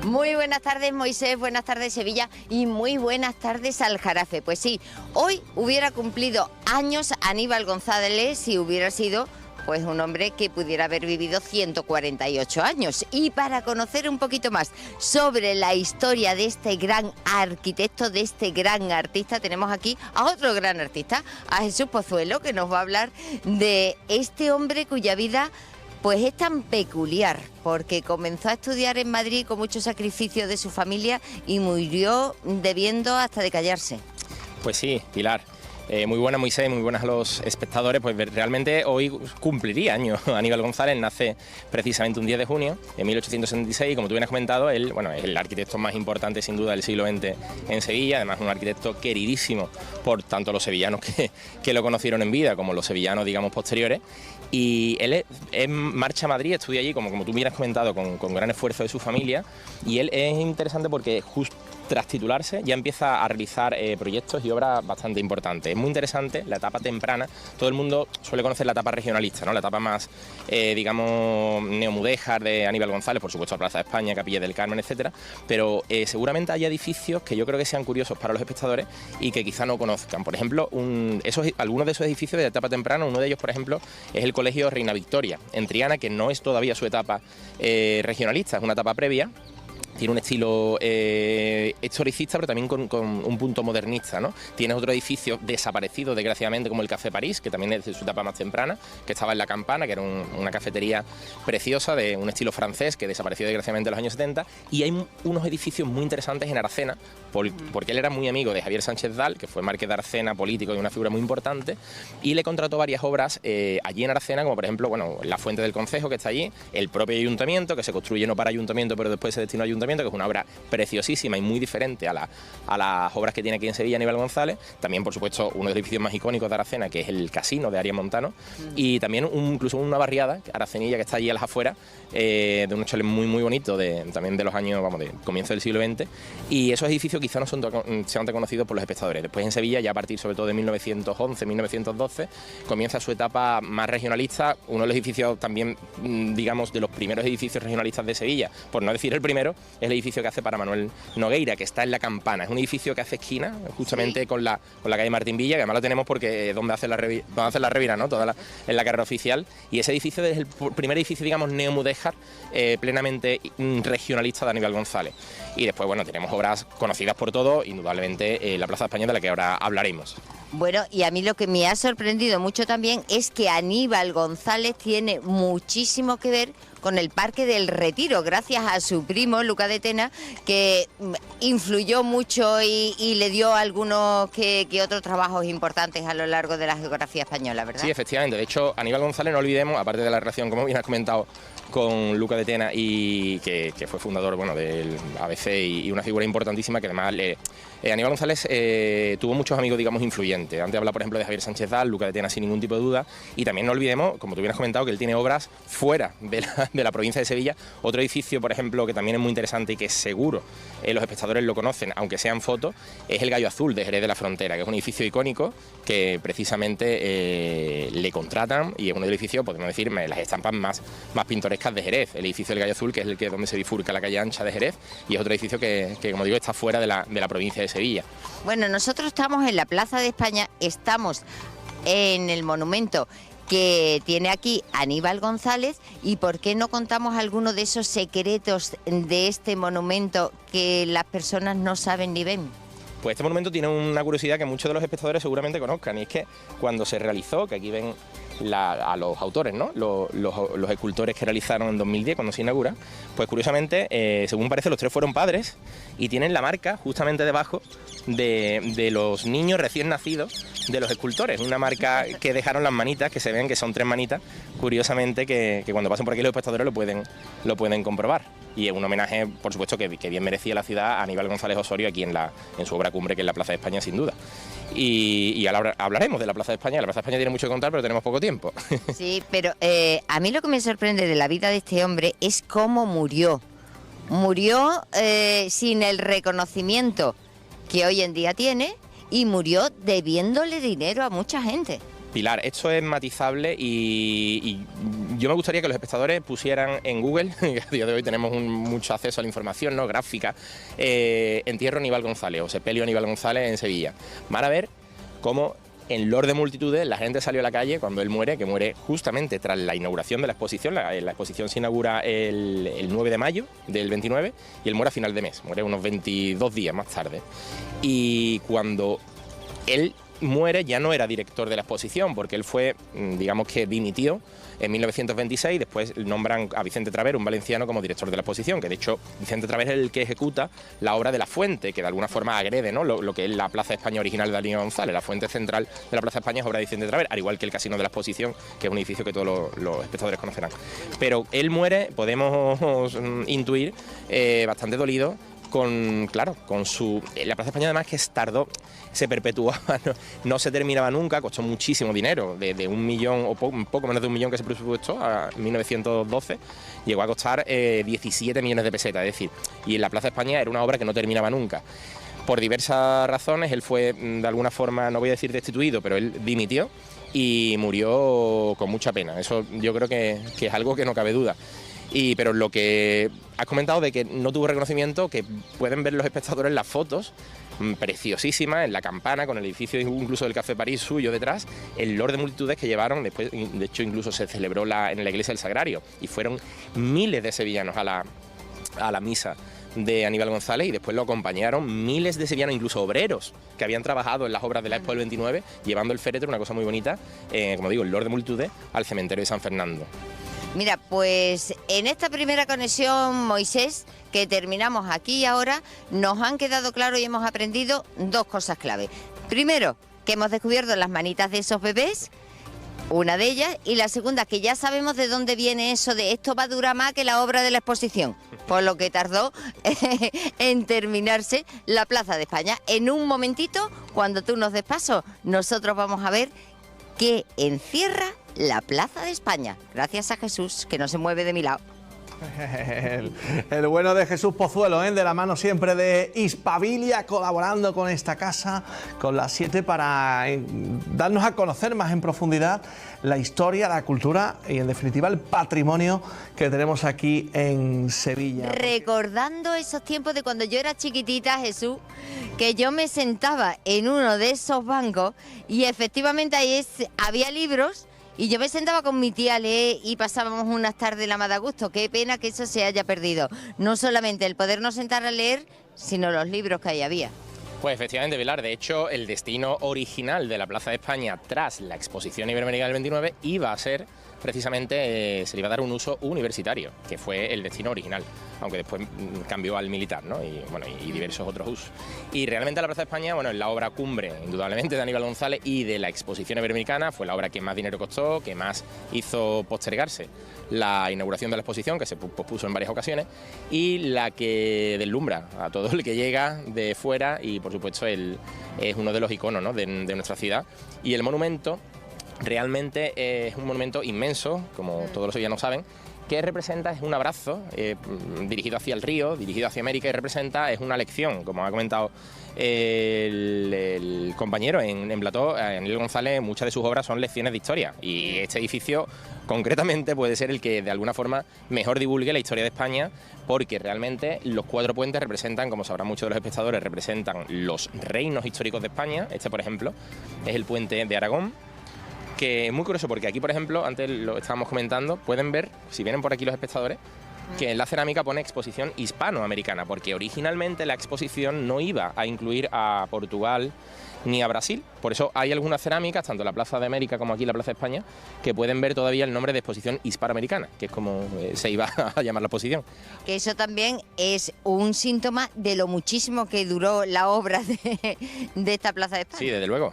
Muy buenas tardes, Moisés, buenas tardes, Sevilla, y muy buenas tardes, Aljarafe. Pues sí, hoy hubiera cumplido años Aníbal González si hubiera sido pues un hombre que pudiera haber vivido 148 años. Y para conocer un poquito más sobre la historia de este gran arquitecto, de este gran artista, tenemos aquí a otro gran artista, a Jesús Pozuelo, que nos va a hablar de este hombre cuya vida pues es tan peculiar, porque comenzó a estudiar en Madrid con mucho sacrificio de su familia y murió debiendo hasta de callarse. Pues sí, Pilar. Muy buenas, Moisés, muy buenas a los espectadores. Pues realmente hoy cumpliría años. Aníbal González nace precisamente un 10 de junio de 1876 y, como tú bien has comentado, él es el arquitecto más importante sin duda del siglo XX en Sevilla. Además, un arquitecto queridísimo por tanto los sevillanos que lo conocieron en vida como los sevillanos, digamos, posteriores. Y él marcha a Madrid, estudia allí, como tú bien has comentado, con gran esfuerzo de su familia. Y él es interesante porque justo tras titularse ya empieza a realizar proyectos y obras bastante importantes. Es muy interesante la etapa temprana. Todo el mundo suele conocer la etapa regionalista, ¿no? La etapa más, digamos, neomudéjar de Aníbal González, por supuesto, la Plaza de España, Capilla del Carmen, etcétera. Pero seguramente hay edificios que yo creo que sean curiosos para los espectadores y que quizá no conozcan. Por ejemplo, algunos de esos edificios de la etapa temprana, uno de ellos, por ejemplo, es el Colegio Reina Victoria, en Triana, que no es todavía su etapa regionalista, es una etapa previa. Tiene un estilo historicista, pero también con un punto modernista, ¿no? Tienes otro edificio desaparecido, desgraciadamente, como el Café París, que también es de su etapa más temprana, que estaba en la Campana, que era una cafetería preciosa de un estilo francés, que desapareció desgraciadamente en los años 70. Y hay unos edificios muy interesantes en Aracena, porque él era muy amigo de Javier Sánchez Dal, que fue marqués de Aracena, político y una figura muy importante, y le contrató varias obras allí en Aracena, como por ejemplo, la Fuente del Concejo, que está allí, el propio ayuntamiento, que se construye no para ayuntamiento, pero después se destinó a ayuntamiento, que es una obra preciosísima y muy diferente a las obras que tiene aquí en Sevilla Aníbal González. También, por supuesto, uno de los edificios más icónicos de Aracena, que es el Casino de Arias Montano, y también incluso una barriada, Aracenilla, que está allí a las afueras, de un chalet muy muy bonito, también de los años, de comienzo del siglo XX, y esos edificios quizá no sean tan conocidos por los espectadores. Después en Sevilla, ya a partir sobre todo de 1911, 1912, comienza su etapa más regionalista, uno de los edificios también, digamos, de los primeros edificios regionalistas de Sevilla, por no decir el primero, es el edificio que hace para Manuel Nogueira, que está en la Campana. Es un edificio que hace esquina justamente con la calle Martín Villa, que además lo tenemos porque es donde hace la Revira, ¿no? En la carrera oficial. Y ese edificio es el primer edificio, digamos, neomudéjar, plenamente regionalista de Aníbal González. Y después, tenemos obras conocidas por todos, indudablemente la Plaza de España, de la que ahora hablaremos. Bueno, y a mí lo que me ha sorprendido mucho también es que Aníbal González tiene muchísimo que ver con el Parque del Retiro, gracias a su primo, Luca de Tena, que influyó mucho y le dio algunos que otros trabajos importantes a lo largo de la geografía española, ¿verdad? Sí, efectivamente. De hecho, Aníbal González, no olvidemos, aparte de la relación, como bien has comentado, con Luca de Tena, y que fue fundador del ABC y una figura importantísima, que además Aníbal González tuvo muchos amigos, digamos, influyentes. Antes habla, por ejemplo, de Javier Sánchez Dal, Luca de Tena sin ningún tipo de duda, y también no olvidemos, como tú bien has comentado, que él tiene obras fuera de la provincia de Sevilla. Otro edificio, por ejemplo, que también es muy interesante y que seguro los espectadores lo conocen, aunque sean fotos, es el Gallo Azul de Jerez de la Frontera, que es un edificio icónico que precisamente le contratan, y es uno de los edificios, podemos decir, las estampas más pintorescas de Jerez. El edificio del Gallo Azul, que es donde se bifurca la calle ancha de Jerez, y es otro edificio que como digo, está fuera de la provincia de Sevilla. Bueno, nosotros estamos en la Plaza de España, estamos en el monumento que tiene aquí Aníbal González, y ¿por qué no contamos algunos de esos secretos de este monumento que las personas no saben ni ven? Pues este monumento tiene una curiosidad que muchos de los espectadores seguramente conozcan, y es que cuando se realizó, que aquí ven a los autores, ¿no? Los escultores que realizaron en 2010, cuando se inaugura, pues curiosamente, según parece, los tres fueron padres y tienen la marca justamente debajo de los niños recién nacidos de los escultores, una marca que dejaron las manitas, que se ven que son tres manitas, curiosamente, que cuando pasen por aquí los espectadores lo pueden comprobar. Y es un homenaje, por supuesto, que bien merecía la ciudad a Aníbal González Osorio aquí en su obra cumbre, que es la Plaza de España, sin duda. Y ahora hablaremos de la Plaza de España. La Plaza de España tiene mucho que contar, pero tenemos poco tiempo. Sí, pero a mí lo que me sorprende de la vida de este hombre es cómo murió. Murió sin el reconocimiento que hoy en día tiene, y murió debiéndole dinero a mucha gente. Pilar, esto es matizable y yo me gustaría que los espectadores pusieran en Google, que a día de hoy tenemos mucho acceso a la información, ¿no?, gráfica, entierro Aníbal González o sepelio Aníbal González en Sevilla. Van a ver cómo en Lord de Multitudes la gente salió a la calle cuando él muere, que muere justamente tras la inauguración de la exposición. La exposición se inaugura el 9 de mayo del 29 y él muere a final de mes, muere unos 22 días más tarde. Y cuando él muere ya no era director de la exposición, porque él fue, digamos que dimitió en 1926, después nombran a Vicente Traver, un valenciano, como director de la exposición, que de hecho Vicente Traver es el que ejecuta la obra de La Fuente, que de alguna forma agrede, ¿no?, lo que es la Plaza España original de Aníbal González. La fuente central de la Plaza España es obra de Vicente Traver, al igual que el Casino de la Exposición, que es un edificio que todos los espectadores conocerán. Pero él muere, podemos intuir, bastante dolido, con su... La Plaza España además que tardó, se perpetuaba, no se terminaba nunca, costó muchísimo dinero, de 1 millón o un poco menos de 1 millón que se presupuestó a 1912, llegó a costar 17 millones de pesetas, es decir, y en la Plaza España era una obra que no terminaba nunca. Por diversas razones, él fue de alguna forma, no voy a decir destituido, pero él dimitió y murió con mucha pena. Eso yo creo que es algo que no cabe duda. Pero lo que has comentado de que no tuvo reconocimiento, que pueden ver los espectadores las fotos preciosísimas en la campana, con el edificio incluso del Café París suyo detrás, el Lord de Multitudes que llevaron, después de hecho incluso se celebró en la iglesia del Sagrario y fueron miles de sevillanos a la misa de Aníbal González y después lo acompañaron miles de sevillanos, incluso obreros que habían trabajado en las obras de la Expo del 29, llevando el féretro, una cosa muy bonita, como digo, el Lord de Multitudes, al cementerio de San Fernando. Mira, pues en esta primera conexión, Moisés, que terminamos aquí y ahora, nos han quedado claro y hemos aprendido 2 cosas clave. Primero, que hemos descubierto las manitas de esos bebés, una de ellas, y la segunda, que ya sabemos de dónde viene eso de esto va a durar más que la obra de la exposición, por lo que tardó en terminarse la Plaza de España. En un momentito, cuando tú nos des paso, nosotros vamos a ver qué encierra la Plaza de España, gracias a Jesús, que no se mueve de mi lado. El bueno de Jesús Pozuelo, de la mano siempre de Hispabilia, colaborando con esta casa, con las 7, para darnos a conocer más en profundidad la historia, la cultura y en definitiva el patrimonio que tenemos aquí en Sevilla. Recordando esos tiempos de cuando yo era chiquitita, Jesús, que yo me sentaba en uno de esos bancos y efectivamente ahí había libros. Y yo me sentaba con mi tía a leer y pasábamos unas tardes la más de gusto. Qué pena que eso se haya perdido. No solamente el podernos sentar a leer, sino los libros que ahí había. Pues efectivamente, Pilar, de hecho el destino original de la Plaza de España tras la Exposición Iberoamericana del 29 iba a ser precisamente, se le iba a dar un uso universitario, que fue el destino original, aunque después cambió al militar, ¿no? Y diversos otros usos. Y realmente la Plaza de España, bueno, es la obra cumbre, indudablemente, de Aníbal González y de la Exposición Iberoamericana, fue la obra que más dinero costó, que más hizo postergarse la inauguración de la exposición, que se pospuso en varias ocasiones, y la que deslumbra a todo el que llega de fuera y, por supuesto, es uno de los iconos, ¿no?, de nuestra ciudad. Y el monumento realmente es un monumento inmenso, como todos los sevillanos saben, que representa, es un abrazo dirigido hacia el río, dirigido hacia América, y representa, es una lección, como ha comentado el compañero en plató, Aníbal González, muchas de sus obras son lecciones de historia, y este edificio concretamente puede ser el que de alguna forma mejor divulgue la historia de España, porque realmente los 4 puentes representan, como sabrán muchos de los espectadores, representan los reinos históricos de España. Este, por ejemplo, es el puente de Aragón, que es muy curioso porque aquí, por ejemplo, antes lo estábamos comentando, pueden ver, si vienen por aquí los espectadores, que en la cerámica pone exposición hispanoamericana, porque originalmente la exposición no iba a incluir a Portugal ni a Brasil. Por eso hay algunas cerámicas, tanto en la Plaza de América como aquí en la Plaza de España, que pueden ver todavía el nombre de exposición hispanoamericana, que es como se iba a llamar la exposición. Que eso también es un síntoma de lo muchísimo que duró la obra de esta Plaza de España. Sí, desde luego.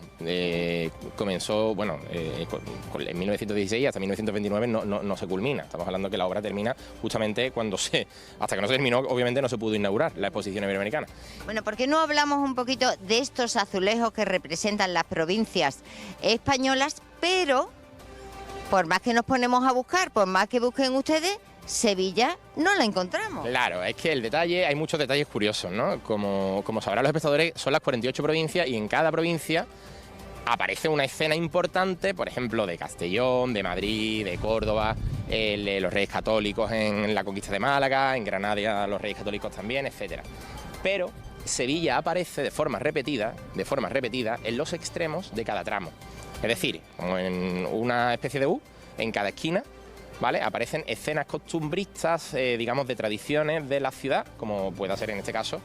Comenzó, bueno, en 1916 hasta 1929 no se culmina. Estamos hablando que la obra termina justamente hasta que no se terminó, obviamente no se pudo inaugurar la exposición iberoamericana. Bueno, ¿por qué no hablamos un poquito de estos azulejos que representan las provincias españolas? Pero, por más que nos ponemos a buscar, por más que busquen ustedes, Sevilla no la encontramos. Claro, es que el detalle, hay muchos detalles curiosos, ¿no? Como sabrán los espectadores, son las 48 provincias y en cada provincia aparece una escena importante, por ejemplo, de Castellón, de Madrid, de Córdoba, los Reyes Católicos en la conquista de Málaga, en Granada los Reyes Católicos también, etcétera. Pero Sevilla aparece de forma repetida en los extremos de cada tramo. Es decir, como en una especie de U, en cada esquina, ¿vale? Aparecen escenas costumbristas, digamos, de tradiciones de la ciudad, como pueda ser en este caso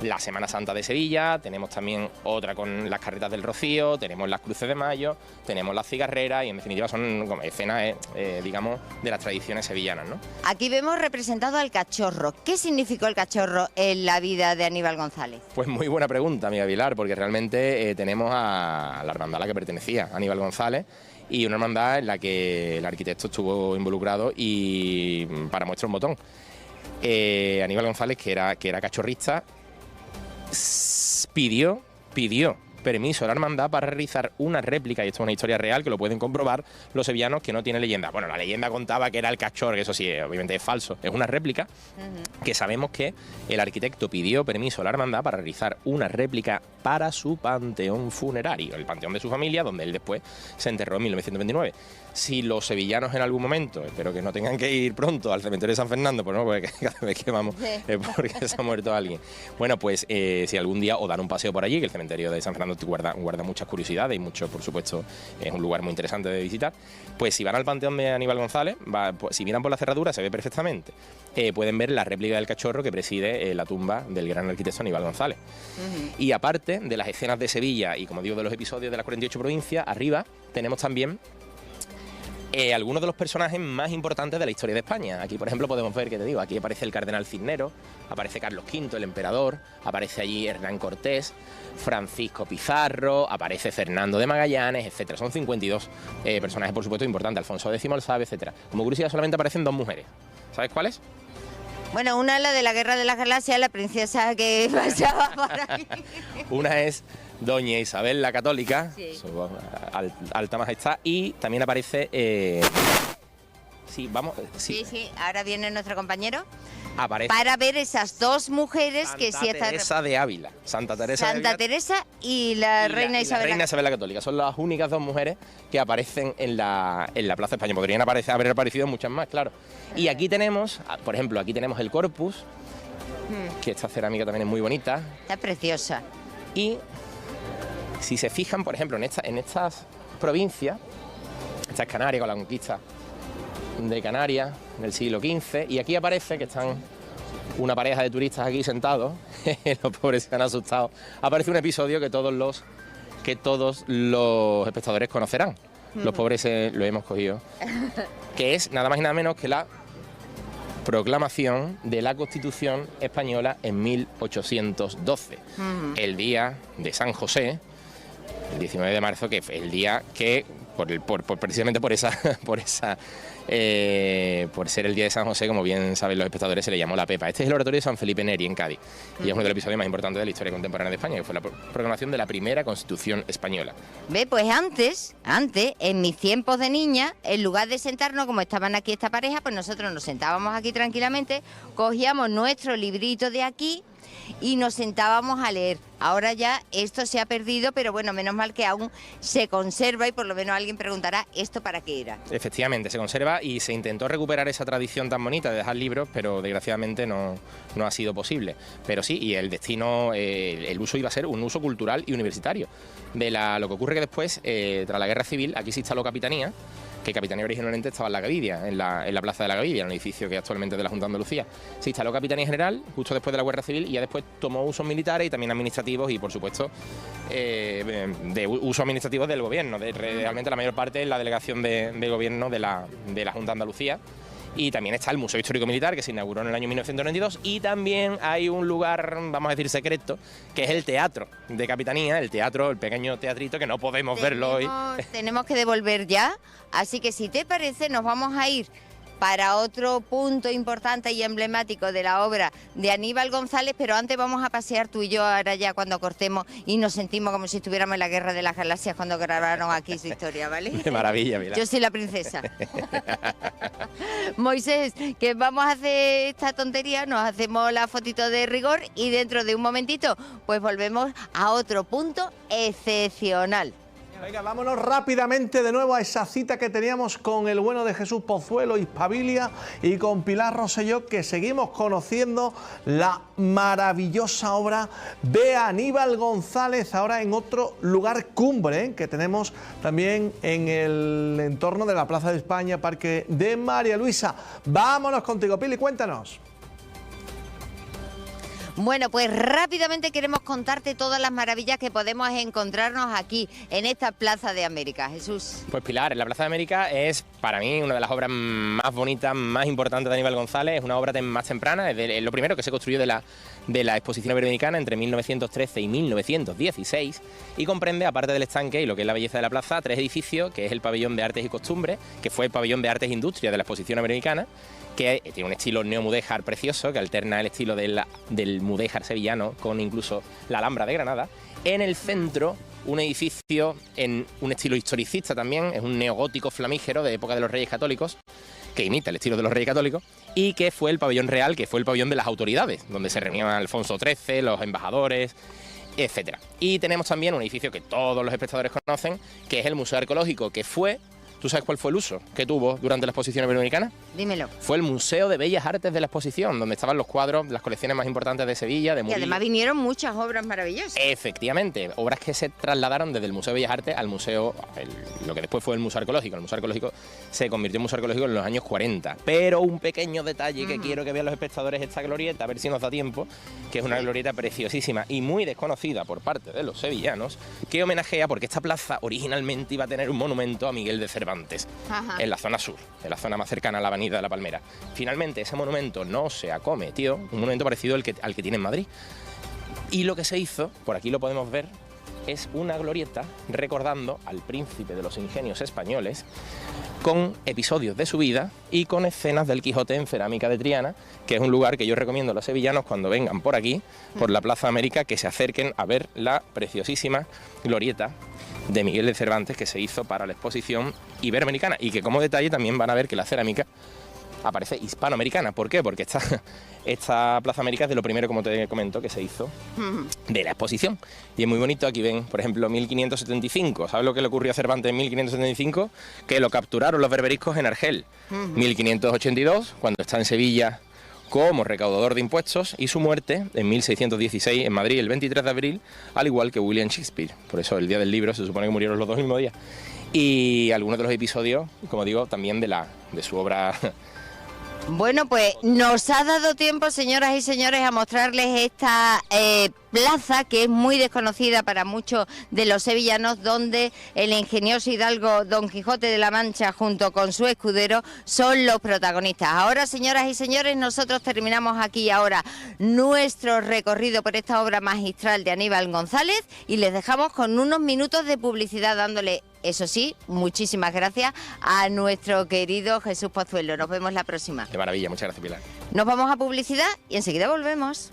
la Semana Santa de Sevilla, tenemos también otra con las carretas del Rocío, tenemos las cruces de mayo, tenemos las cigarreras y en definitiva son como escenas, digamos, de las tradiciones sevillanas, ¿no? Aquí vemos representado al cachorro. ¿Qué significó el cachorro en la vida de Aníbal González? Pues muy buena pregunta, amiga Vilar, porque realmente tenemos a la hermandad a la que pertenecía, Aníbal González, y una hermandad en la que el arquitecto estuvo involucrado y para muestra un botón. Aníbal González, que era cachorrista, pidió permiso a la hermandad para realizar una réplica, y esto es una historia real que lo pueden comprobar los sevillanos, que no tiene leyenda. Bueno, la leyenda contaba que era el cachorro, que eso sí, obviamente es falso, es una réplica, que sabemos que el arquitecto pidió permiso a la hermandad para realizar una réplica para su panteón funerario, el panteón de su familia, donde él después se enterró en 1929. Si los sevillanos en algún momento, espero que no tengan que ir pronto al cementerio de San Fernando, pues no, porque cada vez que vamos es porque se ha muerto alguien. Bueno, pues si algún día os dan un paseo por allí, que el cementerio de San Fernando guarda muchas curiosidades y mucho, por supuesto, es un lugar muy interesante de visitar, pues si van al panteón de Aníbal González, pues, si miran por la cerradura se ve perfectamente, pueden ver la réplica del cachorro que preside la tumba del gran arquitecto Aníbal González. Y aparte de las escenas de Sevilla y, como digo, de los episodios de las 48 provincias, arriba tenemos también algunos de los personajes más importantes de la historia de España. Aquí, por ejemplo, podemos ver, que te digo, aquí aparece el cardenal Cisneros, aparece Carlos V, el emperador, aparece allí Hernán Cortés, Francisco Pizarro, aparece Fernando de Magallanes, etcétera. Son 52 personajes, por supuesto, importantes, Alfonso X Alzave, etcétera. Como curiosidad, solamente aparecen 2 mujeres. ¿Sabes cuáles? Bueno, una, la de la Guerra de las Galaxias, la princesa que pasaba por aquí. Una es Doña Isabel la Católica, sí, su alta majestad, y también aparece... Sí, ahora viene nuestro compañero. Aparece para ver esas 2 mujeres Santa que sí están... Teresa de Ávila. Santa Teresa y la reina Isabel. La reina Isabel la Católica. Son las únicas 2 mujeres que aparecen en la Plaza España. Podrían haber aparecido muchas más, claro. Y aquí tenemos, por ejemplo, aquí tenemos el Corpus, que esta cerámica también es muy bonita. Está preciosa. Y si se fijan, por ejemplo, en estas provincias, esta es Canarias, con la conquista de Canarias en el siglo XV, y aquí aparece que están una pareja de turistas aquí sentados, los pobres se han asustado. Aparece un episodio que todos los espectadores conocerán. Los pobres lo hemos cogido, que es nada más y nada menos que la proclamación de la Constitución española en 1812, el día de San José, el 19 de marzo, que fue el día que, precisamente por ser el día de San José, como bien saben los espectadores, se le llamó la Pepa. Este es el oratorio de San Felipe Neri, en Cádiz, y es uno de los episodios más importantes de la historia contemporánea de España, que fue la proclamación de la primera Constitución española. Ve, pues antes, en mis tiempos de niña, en lugar de sentarnos como estaban aquí esta pareja, pues nosotros nos sentábamos aquí tranquilamente, cogíamos nuestro librito de aquí y nos sentábamos a leer. Ahora ya esto se ha perdido, pero bueno, menos mal que aún se conserva y por lo menos alguien preguntará ¿esto para qué era? Efectivamente, se conserva y se intentó recuperar esa tradición tan bonita de dejar libros, pero desgraciadamente no ha sido posible. Pero sí, y el destino, el uso iba a ser un uso cultural y universitario. Lo que ocurre que después, tras la Guerra Civil, aquí se instaló Capitanía, que Capitanía originalmente estaba en la Gavidia, en la Plaza de la Gavidia, en un edificio que actualmente es de la Junta de Andalucía. Se instaló Capitanía General justo después de la Guerra Civil y ya después tomó usos militares y también administrativos y, por supuesto, de usos administrativos del gobierno. Realmente la mayor parte es la delegación de gobierno de la Junta de Andalucía. Y también está el Museo Histórico Militar, que se inauguró en el año 1992, y también hay un lugar, vamos a decir, secreto, que es el teatro de Capitanía, el pequeño teatrito, que no podemos verlo hoy. Tenemos que devolver ya, así que si te parece nos vamos a ir para otro punto importante y emblemático de la obra de Aníbal González, pero antes vamos a pasear tú y yo ahora ya cuando cortemos y nos sentimos como si estuviéramos en la Guerra de las Galaxias cuando grabaron aquí su historia, ¿vale? De maravilla, mira. Yo soy la princesa. Moisés, que vamos a hacer esta tontería, nos hacemos la fotito de rigor y dentro de un momentito pues volvemos a otro punto excepcional. Venga, vámonos rápidamente de nuevo a esa cita que teníamos con el bueno de Jesús Pozuelo, Hispabilia, y con Pilar Rosselló, que seguimos conociendo la maravillosa obra de Aníbal González, ahora en otro lugar cumbre, que tenemos también en el entorno de la Plaza de España, Parque de María Luisa. Vámonos contigo, Pili, cuéntanos. Bueno, pues rápidamente queremos contarte todas las maravillas que podemos encontrarnos aquí, en esta Plaza de América. Jesús. Pues Pilar, la Plaza de América es para mí una de las obras más bonitas, más importantes de Aníbal González. Es una obra más temprana, es lo primero que se construyó de la exposición iberoamericana entre 1913 y 1916 y comprende, aparte del estanque y lo que es la belleza de la plaza, 3 edificios, que es el pabellón de Artes y Costumbres, que fue el pabellón de Artes e Industria de la exposición iberoamericana, que tiene un estilo neomudéjar precioso, que alterna el estilo del mudéjar sevillano con incluso la Alhambra de Granada. En el centro, un edificio en un estilo historicista también, es un neogótico flamígero de época de los Reyes Católicos, que imita el estilo de los Reyes Católicos, y que fue el pabellón real, que fue el pabellón de las autoridades, donde se reunían Alfonso XIII, los embajadores, etcétera. Y tenemos también un edificio que todos los espectadores conocen, que es el Museo Arqueológico, que fue... ¿Tú sabes cuál fue el uso que tuvo durante la exposición iberoamericana? Dímelo. Fue el Museo de Bellas Artes de la exposición, donde estaban los cuadros de las colecciones más importantes de Sevilla, de Murillo. Y además vinieron muchas obras maravillosas. Efectivamente, obras que se trasladaron desde el Museo de Bellas Artes al museo, lo que después fue el Museo Arqueológico. El Museo Arqueológico se convirtió en Museo Arqueológico en los años 40. Pero un pequeño detalle que quiero que vean los espectadores, esta glorieta, a ver si nos da tiempo, que es una glorieta preciosísima y muy desconocida por parte de los sevillanos, que homenajea, porque esta plaza originalmente iba a tener un monumento a Miguel de Cervantes. Ajá. En la zona sur, en la zona más cercana a la Avenida de la Palmera. Finalmente ese monumento no se acometió, un monumento parecido al que tiene en Madrid. Y lo que se hizo, por aquí lo podemos ver, es una glorieta recordando al príncipe de los ingenios españoles, con episodios de su vida y con escenas del Quijote en cerámica de Triana, que es un lugar que yo recomiendo a los sevillanos cuando vengan por aquí, por la Plaza América, que se acerquen a ver la preciosísima glorieta de Miguel de Cervantes que se hizo para la exposición iberoamericana, y que como detalle también van a ver que la cerámica aparece hispanoamericana. ¿Por qué? Porque esta Plaza América es de lo primero, como te comento, que se hizo de la exposición. Y es muy bonito, aquí ven, por ejemplo, 1575. ¿Sabes lo que le ocurrió a Cervantes en 1575? Que lo capturaron los berberiscos en Argel. 1582, cuando está en Sevilla como recaudador de impuestos, y su muerte en 1616 en Madrid, el 23 de abril, al igual que William Shakespeare. Por eso el día del libro se supone que murieron los dos el mismo día. Y algunos de los episodios, como digo, también de su obra. Bueno, pues nos ha dado tiempo, señoras y señores, a mostrarles esta plaza que es muy desconocida para muchos de los sevillanos, donde el ingenioso hidalgo Don Quijote de la Mancha junto con su escudero son los protagonistas. Ahora, señoras y señores, nosotros terminamos aquí ahora nuestro recorrido por esta obra magistral de Aníbal González y les dejamos con unos minutos de publicidad dándole, eso sí, muchísimas gracias a nuestro querido Jesús Pozuelo. Nos vemos la próxima. Qué maravilla, muchas gracias, Pilar. Nos vamos a publicidad y enseguida volvemos.